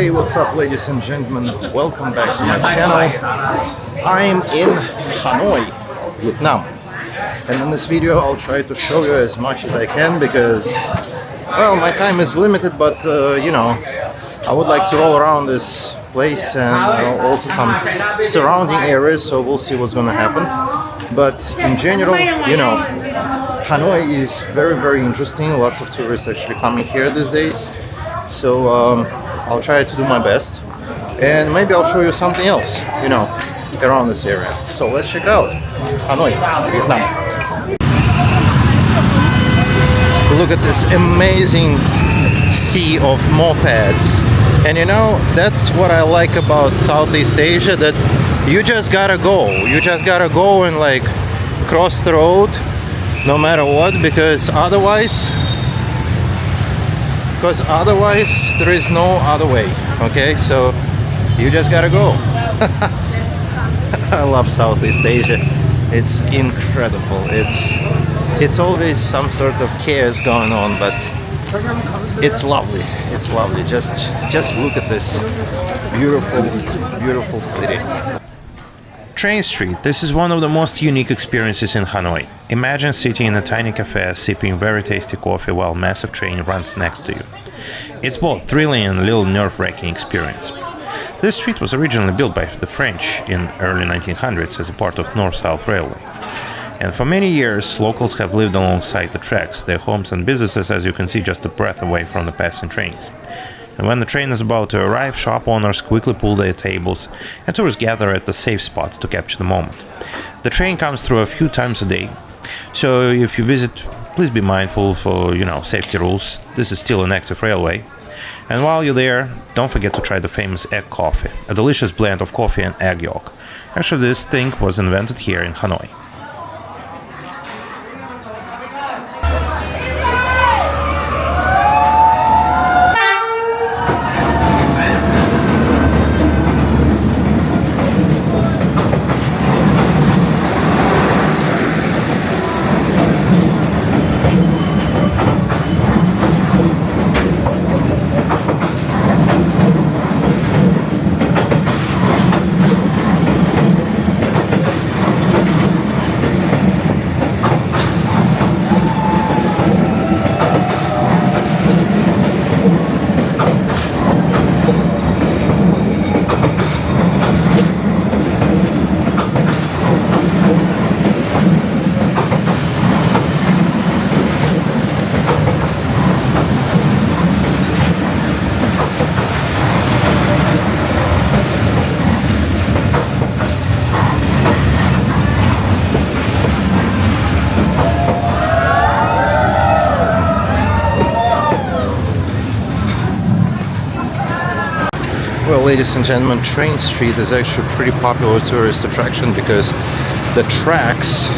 Hey, what's up, ladies and gentlemen? Welcome back to my channel. I'm in Hanoi, Vietnam, and in this video I'll try to show you as much as I can because, well, my time is limited, but you know, I would like to roll around this place and also some surrounding areas, so we'll see what's gonna happen. But in general, you know, Hanoi is very, very interesting. Lots of tourists actually coming here these days, so I'll try to do my best, and maybe I'll show you something else, you know, around this area. So let's check it out. Hanoi, Vietnam. Look at this amazing sea of mopeds. And you know, that's what I like about Southeast Asia, that you just gotta go. You just gotta go and like cross the road no matter what, because otherwise there is no other way. Okay, so you just gotta go. I love Southeast Asia. It's incredible. It's always some sort of chaos going on, but it's lovely. It's lovely. Just look at this beautiful city. Train Street. This is one of the most unique experiences in Hanoi. Imagine sitting in a tiny cafe, sipping very tasty coffee while a massive train runs next to you. It's both thrilling and a little nerve-wracking experience. This street was originally built by the French in early 1900s as a part of North-South Railway. And for many years, locals have lived alongside the tracks, their homes and businesses, as you can see, just a breath away from the passing trains. And when the train is about to arrive, shop owners quickly pull their tables, and tourists gather at the safe spots to capture the moment. The train comes through a few times a day, so if you visit, please be mindful for, safety rules. This is still an active railway. And while you're there, don't forget to try the famous egg coffee, a delicious blend of coffee and egg yolk. Actually, this thing was invented here in Hanoi. Well, ladies and gentlemen, Train Street is actually a pretty popular tourist attraction because the tracks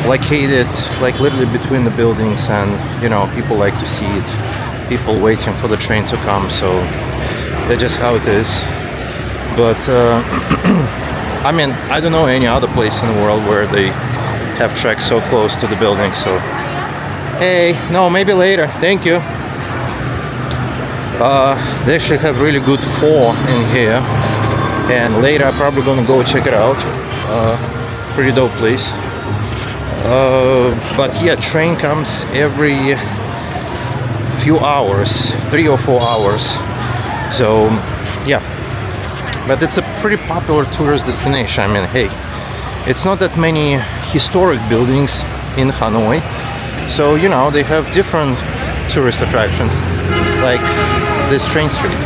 located like literally between the buildings, and people like to see it, people waiting for the train to come, so that's just how it is. But I mean, I don't know any other place in the world where they have tracks so close to the building. So hey, no, maybe later, thank you. They actually have really good pho in here, and later I'm probably gonna go check it out. Pretty dope place. But yeah, train comes every few hours, 3 or 4 hours. So yeah, but it's a pretty popular tourist destination. I mean, hey, it's not that many historic buildings in Hanoi, so you know, they have different tourist attractions like this train street.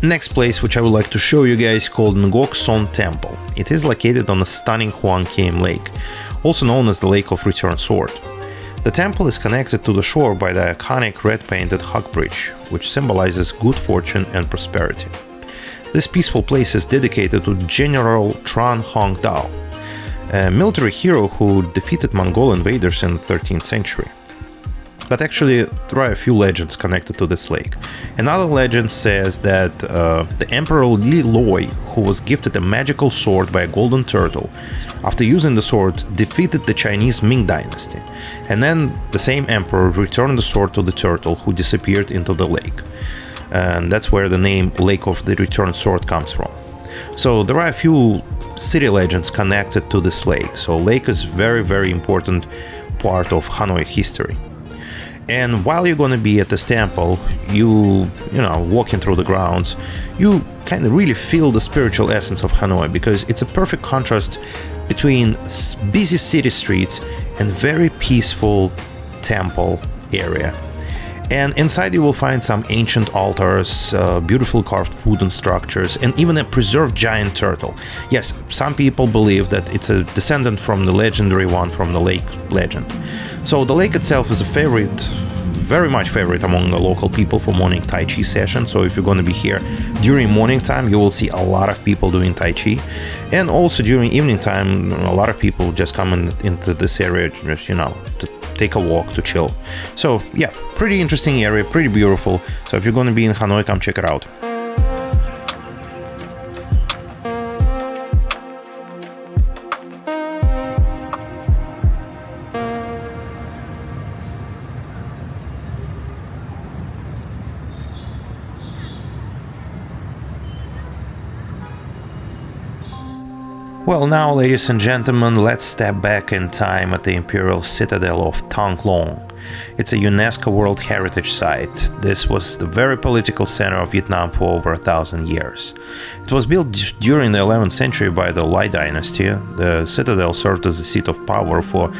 Next place which I would like to show you guys called Ngoc Son Temple. It is located on the stunning Hoàn Kiếm Lake, also known as the Lake of Return Sword. The temple is connected to the shore by the iconic red-painted hug bridge, which symbolizes good fortune and prosperity. This peaceful place is dedicated to General Tran Quoc, a military hero who defeated Mongol invaders in the 13th century. But actually, there are a few legends connected to this lake. Another legend says that the Emperor Li Loi, who was gifted a magical sword by a golden turtle, after using the sword, defeated the Chinese Ming dynasty. And then the same emperor returned the sword to the turtle, who disappeared into the lake. And that's where the name Lake of the Returned Sword comes from. So there are a few city legends connected to this lake. So lake is very, very important part of Hanoi history. And while you're gonna be at this temple, you know, walking through the grounds, you kind of really feel the spiritual essence of Hanoi, because it's a perfect contrast between busy city streets and very peaceful temple area. And inside you will find some ancient altars, beautiful carved wooden structures, and even a preserved giant turtle. Yes, some people believe that it's a descendant from the legendary one from the lake legend. So the lake itself is a favorite, very much favorite among the local people for morning Tai Chi sessions. So if you're going to be here during morning time, you will see a lot of people doing Tai Chi. And also during evening time, a lot of people just come into this area, just, you know, to take a walk, to chill. So yeah, pretty interesting area, pretty beautiful. So if you're going to be in Hanoi, come check it out. Well, now, ladies and gentlemen, let's step back in time at the Imperial Citadel of Thang. It's a UNESCO World Heritage Site. This was the very political center of Vietnam for over 1,000 years. It was built during the 11th century by the Lai dynasty. The citadel served as the seat of power for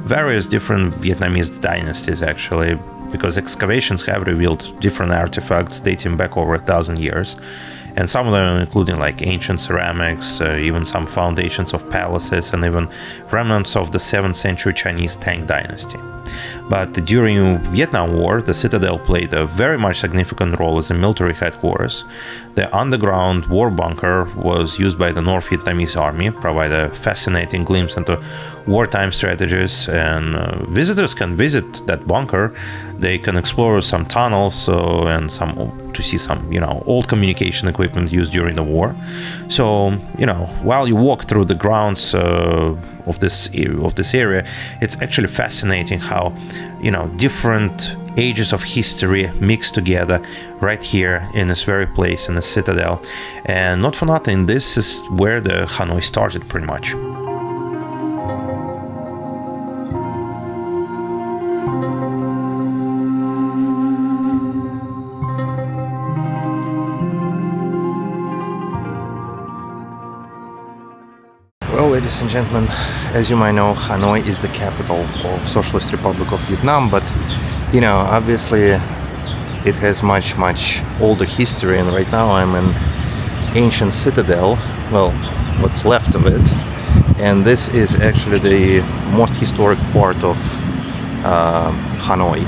various different Vietnamese dynasties, actually, because excavations have revealed different artifacts dating back over 1,000 years. And some of them including like ancient ceramics, even some foundations of palaces, and even remnants of the 7th century Chinese Tang dynasty. But during Vietnam War, the citadel played a very much significant role as a military headquarters. The underground war bunker was used by the North Vietnamese army, provide a fascinating glimpse into wartime strategies, and visitors can visit that bunker. They can explore some tunnels and to see some, you know, old communication equipment used during the war. So, you know, while you walk through the grounds of this area, it's actually fascinating how, you know, different ages of history mixed together right here in this very place, in the citadel. And not for nothing, this is where the Hanoi started pretty much. Well, ladies and gentlemen, as you might know, Hanoi is the capital of Socialist Republic of Vietnam, but you know, obviously it has much older history, and right now I'm in ancient citadel, well, what's left of it, and this is actually the most historic part of Hanoi.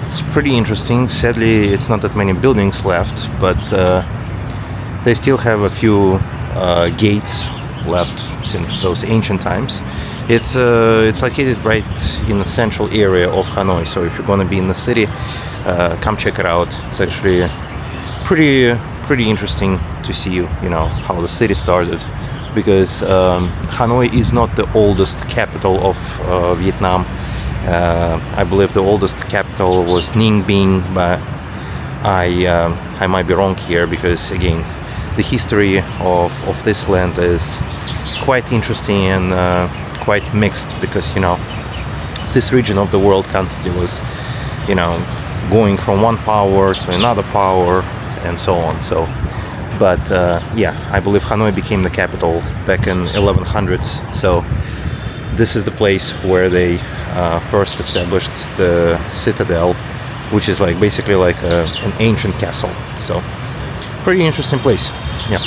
It's pretty interesting. Sadly, it's not that many buildings left, but they still have a few gates left since those ancient times. It's located right in the central area of Hanoi, so if you're gonna be in the city, come check it out. It's actually pretty interesting to see, you know, how the city started, because Hanoi is not the oldest capital of Vietnam. I believe the oldest capital was Ninh Binh, but I might be wrong here, because again, the history of this land is quite interesting and quite mixed, because, you know, this region of the world constantly was, you know, going from one power to another power and so on. So, but yeah, I believe Hanoi became the capital back in 1100s. So this is the place where they first established the citadel, which is like basically like an ancient castle. So pretty interesting place. Yeah.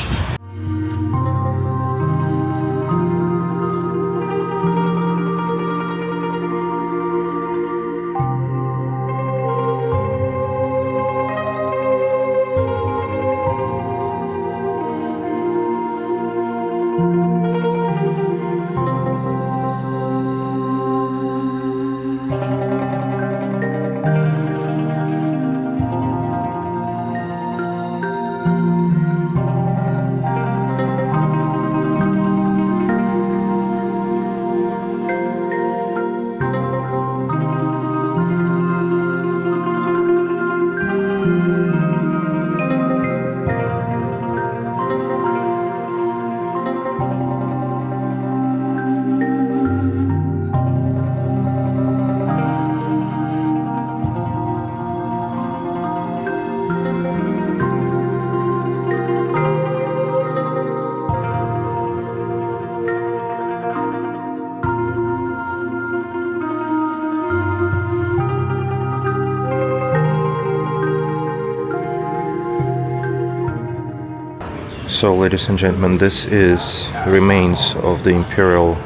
So, ladies and gentlemen, this is remains of the Imperial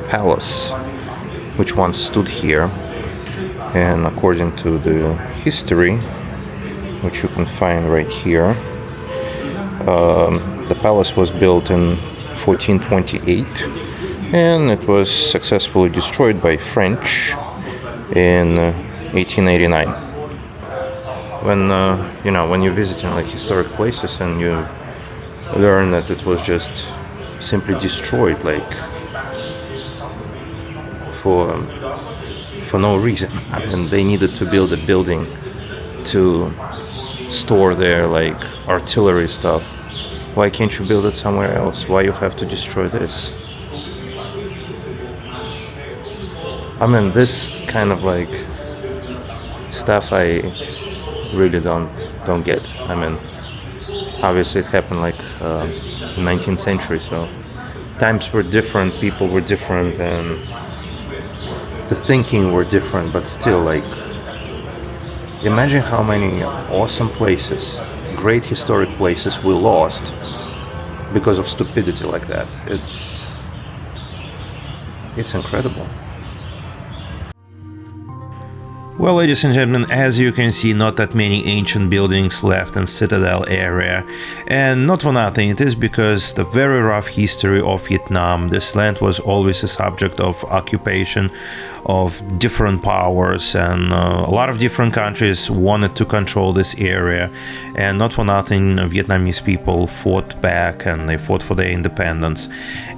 Palace, which once stood here. And according to the history, which you can find right here, the palace was built in 1428, and it was successfully destroyed by French in 1889. When you know, when you're visiting like historic places and you learn that it was just simply destroyed, like for no reason, and they needed to build a building to store their like artillery stuff. Why can't you build it somewhere else? Why you have to destroy this? I mean, this kind of like stuff I really don't get. I mean, obviously it happened like 19th century, so times were different, people were different, and the thinking were different, but still, like, imagine how many awesome places, great historic places we lost because of stupidity like that. It's incredible. Well, ladies and gentlemen, as you can see, not that many ancient buildings left in Citadel area, and not for nothing, it is because the very rough history of Vietnam. This land was always a subject of occupation of different powers, and a lot of different countries wanted to control this area, and not for nothing, Vietnamese people fought back and they fought for their independence.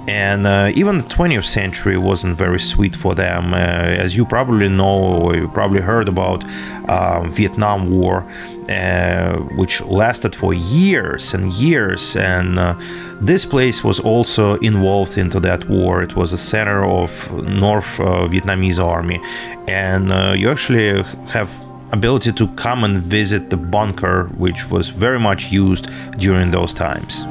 And even the 20th century wasn't very sweet for them. As you probably know, or you probably heard about Vietnam War, which lasted for years and years, and this place was also involved into that war. It was a center of North Vietnamese army, and you actually have ability to come and visit the bunker, which was very much used during those times.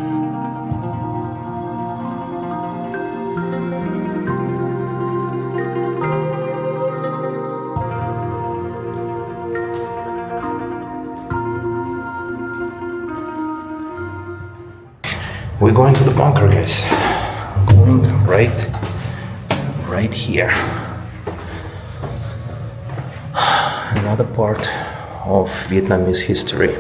We're going to the bunker, guys. I'm going right here. Another part of Vietnamese history.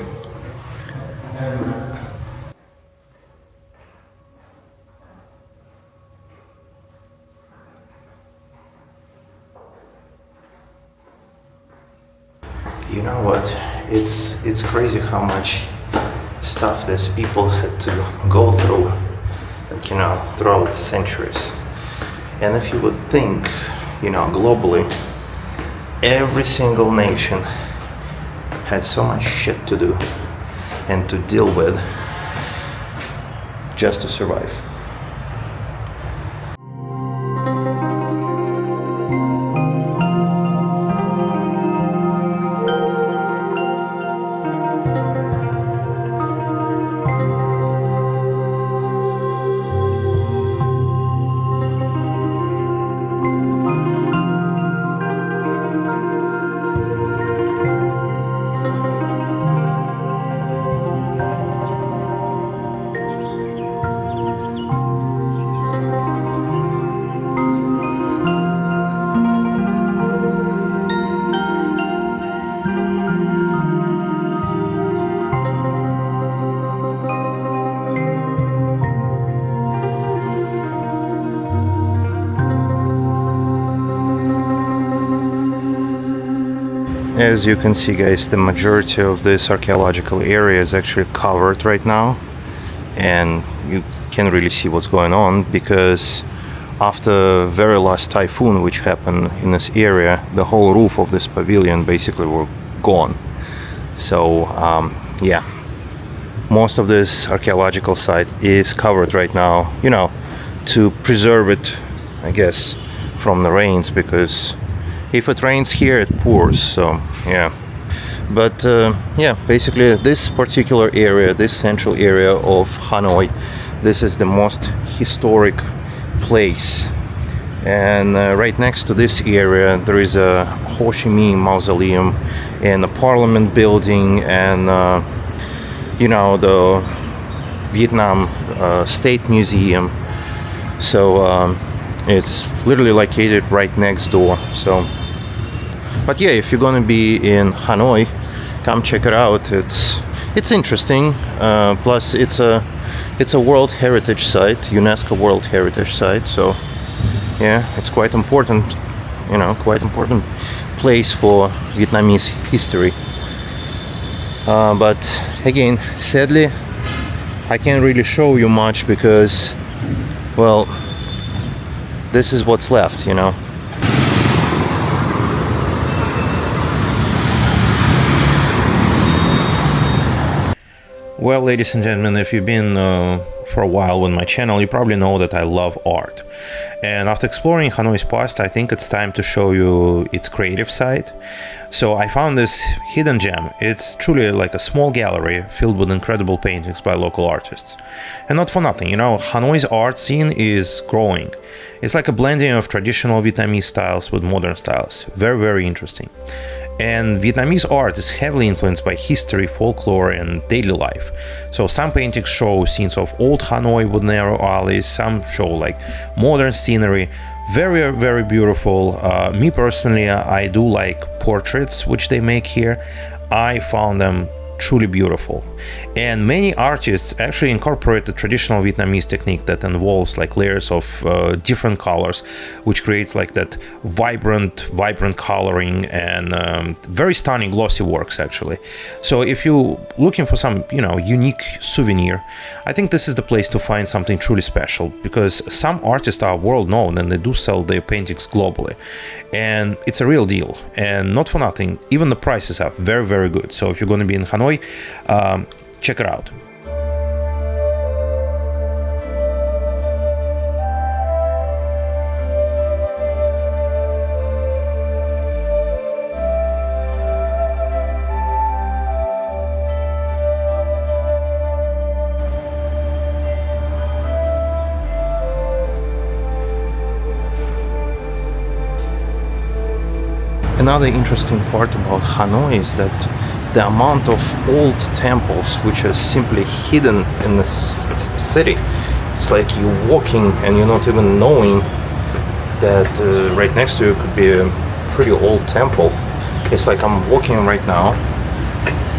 You know what? It's crazy how much stuff these people had to go through, like, you know, throughout centuries. And if you would think, you know, globally, every single nation had so much shit to do and to deal with just to survive. As you can see, guys, the majority of this archaeological area is actually covered right now, and you can't really see what's going on because after the very last typhoon which happened in this area, the whole roof of this pavilion basically were gone. So yeah, most of this archaeological site is covered right now, you know, to preserve it, I guess, from the rains, because if it rains here, it pours. So yeah, but yeah, basically this particular area, this central area of Hanoi, this is the most historic place. And right next to this area there is a Ho Chi Minh mausoleum and a parliament building, and you know, the Vietnam State Museum. So it's literally located right next door. So, but yeah, if you're gonna be in Hanoi, come check it out. It's interesting. Plus, it's a World Heritage Site, UNESCO World Heritage Site. So, yeah, it's quite important. You know, quite important place for Vietnamese history. But again, sadly, I can't really show you much because, well, this is what's left, you know. Well, ladies and gentlemen, if you've been for a while on my channel, you probably know that I love art. And after exploring Hanoi's past, I think it's time to show you its creative side. So I found this hidden gem. It's truly like a small gallery filled with incredible paintings by local artists. And not for nothing, you know, Hanoi's art scene is growing. It's like a blending of traditional Vietnamese styles with modern styles. Very, very interesting. And Vietnamese art is heavily influenced by history, folklore, and daily life. So some paintings show scenes of old Hanoi with narrow alleys, some show like modern scenery. Very, very beautiful. Me personally, I do like portraits which they make here. I found them truly beautiful, and many artists actually incorporate the traditional Vietnamese technique that involves like layers of different colors, which creates like that vibrant coloring and very stunning glossy works actually. So if you're looking for some, you know, unique souvenir, I think this is the place to find something truly special, because some artists are world known and they do sell their paintings globally, and it's a real deal. And not for nothing, even the prices are very, very good. So if you're going to be in Hanoi, check it out. Another interesting part about Hanoi is that the amount of old temples which are simply hidden in this city. It's like you're walking and you're not even knowing that right next to you could be a pretty old temple. It's like I'm walking right now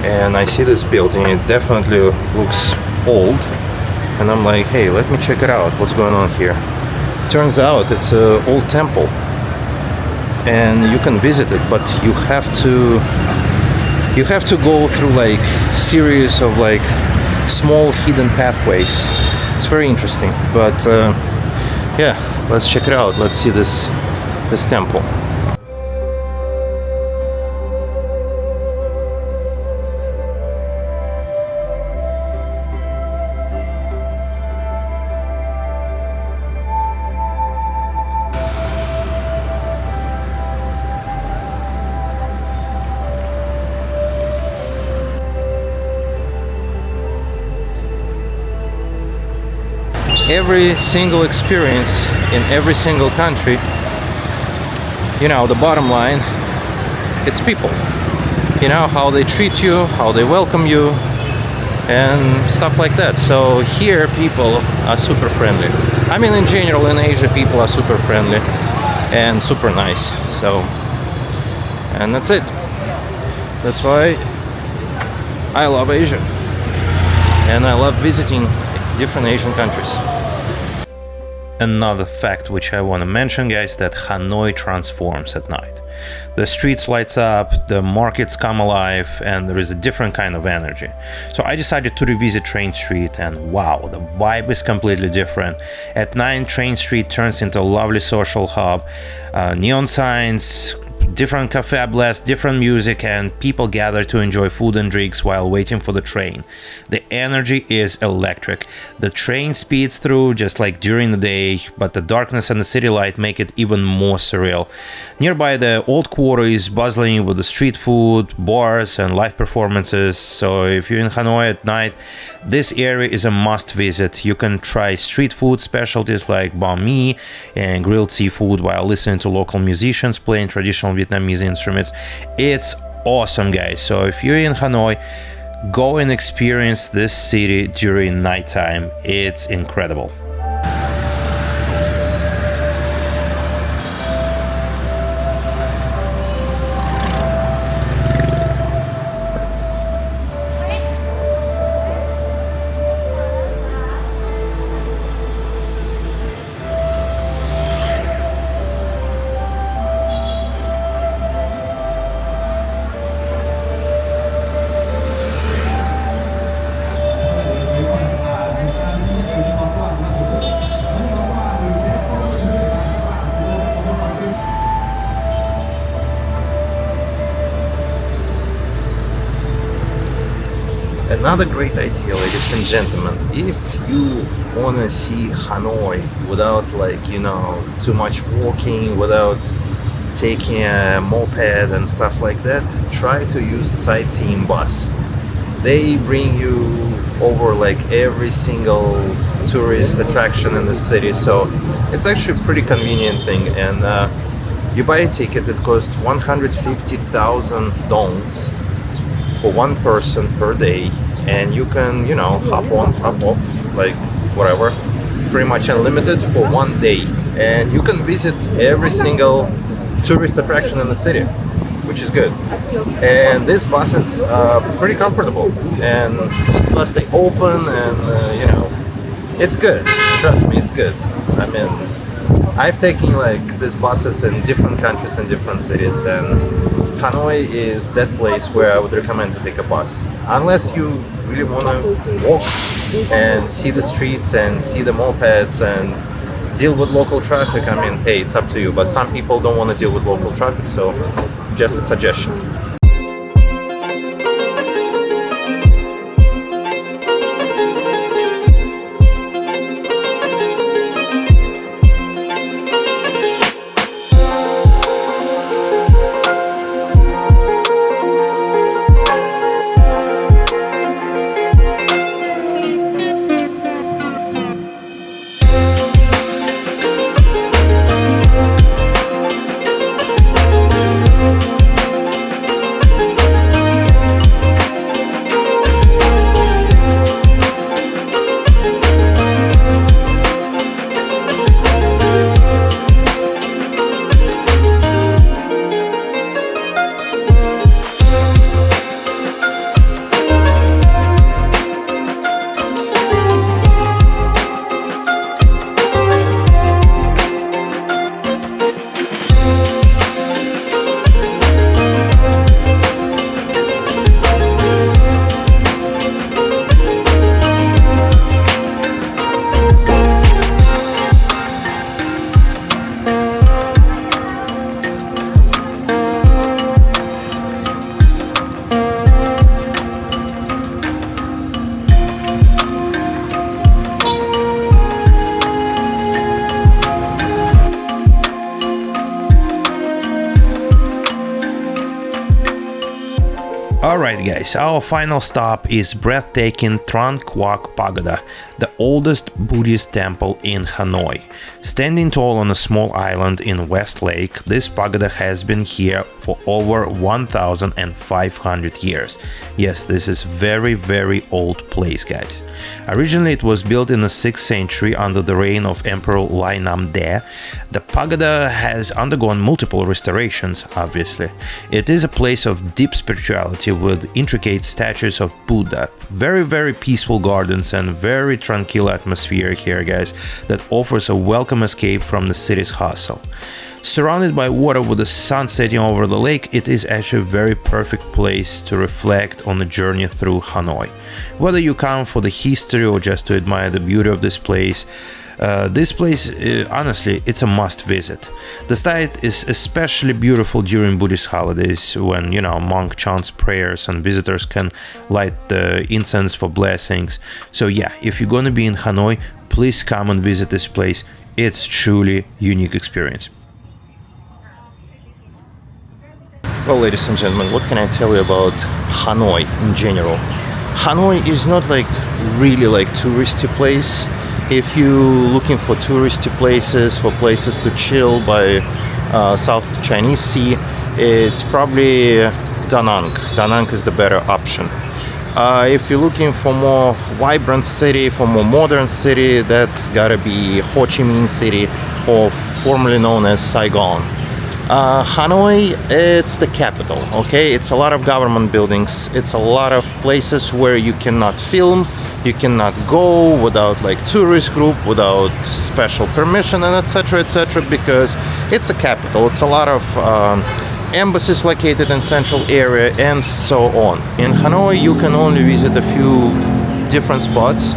and I see this building. It definitely looks old, and I'm like, hey, let me check it out. What's going on here? Turns out it's an old temple, and you can visit it, but you have to go through like series of like small hidden pathways. It's very interesting, but yeah, let's check it out. Let's see this temple. Every single experience in every single country, you know, the bottom line, it's people. You know, how they treat you, how they welcome you, and stuff like that. So here people are super friendly. I mean, in general, in Asia, people are super friendly and super nice. So, and that's it. That's why I love Asia. And I love visiting different Asian countries. Another fact which I want to mention, guys, that Hanoi transforms at night. The streets lights up, the markets come alive, and there is a different kind of energy. So I decided to revisit Train Street, and wow, the vibe is completely different. At night, Train Street turns into a lovely social hub. Neon signs, different cafe blasts, different music, and people gather to enjoy food and drinks while waiting for the train. The energy is electric. The train speeds through just like during the day, but the darkness and the city light make it even more surreal. Nearby, the old quarter is bustling with the street food, bars, and live performances. So if you're in Hanoi at night, this area is a must visit. You can try street food specialties like banh mi and grilled seafood while listening to local musicians playing traditional Vietnamese instruments. It's awesome, guys. So if you're in Hanoi, go and experience this city during nighttime. It's incredible. Another great idea, ladies and gentlemen, if you want to see Hanoi without, like, you know, too much walking, without taking a moped and stuff like that, try to use sightseeing bus. They bring you over like every single tourist attraction in the city, so it's actually a pretty convenient thing. And you buy a ticket, it costs 150,000 dongs for one person per day, and you can, you know, hop on, hop off, like whatever, pretty much unlimited for one day. And you can visit every single tourist attraction in the city, which is good. And this bus is pretty comfortable, and plus they open, and you know, it's good. Trust me, it's good. I mean, I've taken like these buses in different countries and different cities, and Hanoi is that place where I would recommend to take a bus. Unless you really want to walk and see the streets and see the mopeds and deal with local traffic, I mean, hey, it's up to you. But some people don't want to deal with local traffic, so just a suggestion. Alright guys, our final stop is breathtaking Tran Quoc Pagoda, the oldest Buddhist temple in Hanoi. Standing tall on a small island in West Lake, this pagoda has been here for over 1,500 years. Yes, this is very old place, guys. Originally it was built in the 6th century under the reign of Emperor Lai Nam De. The pagoda has undergone multiple restorations, obviously. It is a place of deep spirituality with intricate statues of Buddha, very peaceful gardens and very tranquil atmosphere here, guys, that offers a welcome escape from the city's hustle. Surrounded by water with the sun setting over the lake, it is actually a very perfect place to reflect on the journey through Hanoi. Whether you come for the history or just to admire the beauty of this place, honestly, it's a must visit. The site is especially beautiful during Buddhist holidays when, monk chants prayers and visitors can light the incense for blessings. So yeah, if you're gonna be in Hanoi, please come and visit this place. It's truly unique experience. Well, ladies and gentlemen, what can I tell you about Hanoi in general? Hanoi is not really touristy place. If you're looking for touristy places, for places to chill by South Chinese Sea, it's probably Da Nang. Da Nang is the better option. If you're looking for more vibrant city, for more modern city, that's gotta be Ho Chi Minh City, or formerly known as Saigon. Hanoi, it's the capital, okay? It's a lot of government buildings, it's a lot of places where you cannot film, you cannot go without tourist group, without special permission, and etc, because it's a capital. It's a lot of embassies located in central area and so on. In Hanoi you can only visit a few different spots.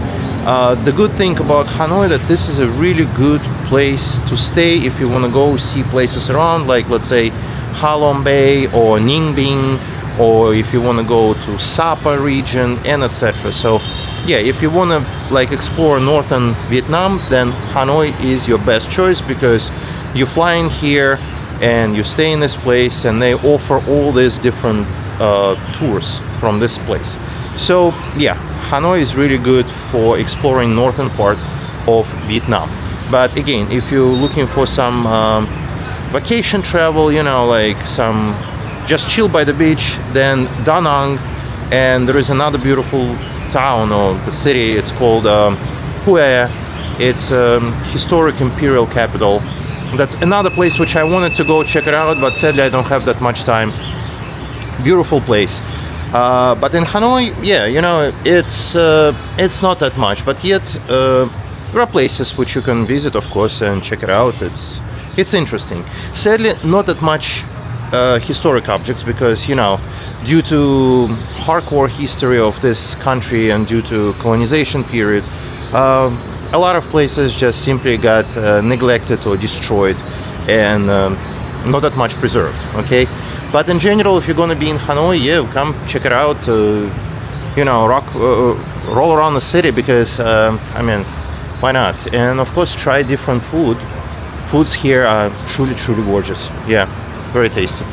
The good thing about Hanoi that this is a really good place to stay if you want to go see places around, let's say Halong Bay or Ninh Binh, or if you want to go to Sapa region and etc. So yeah, if you want to explore northern Vietnam, then Hanoi is your best choice, because you fly in here and you stay in this place and they offer all these different tours from this place. So yeah, Hanoi is really good for exploring northern part of Vietnam. But again, if you're looking for some vacation travel, some just chill by the beach, then Da Nang, and there is another beautiful town or the city, it's called Hue. It's historic imperial capital. That's another place which I wanted to go check it out, but sadly I don't have that much time. Beautiful place. But in Hanoi, yeah, it's not that much, but yet there are places which you can visit, of course, and check it out. It's interesting. Sadly, not that much historic objects, because due to hardcore history of this country and due to colonization period, a lot of places just simply got neglected or destroyed and not that much preserved, okay? But in general, if you're gonna be in Hanoi, yeah, come check it out, roll around the city, because why not? And of course, try different food. Foods here are truly gorgeous. Yeah, very tasty.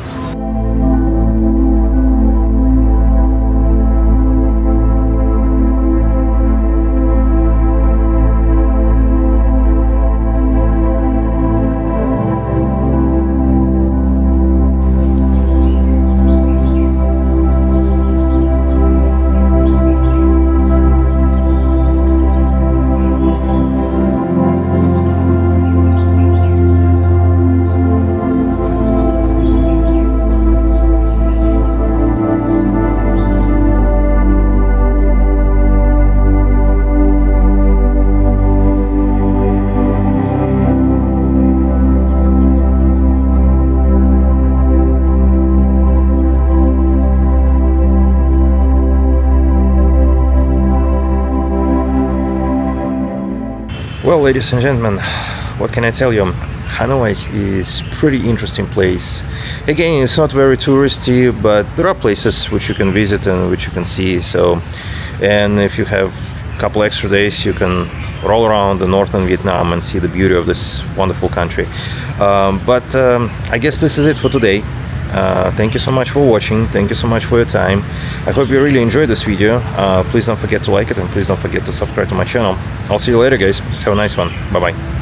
Well, ladies and gentlemen, what can I tell you? Hanoi is pretty interesting place. Again, it's not very touristy, but there are places which you can visit and which you can see. So, and if you have a couple extra days, you can roll around the northern Vietnam and see the beauty of this wonderful country. But I guess this is it for today. Thank you so much for watching. Thank you so much for your time. I hope you really enjoyed this video. Please don't forget to like it, and please don't forget to subscribe to my channel. I'll see you later, guys. Have a nice one. Bye bye.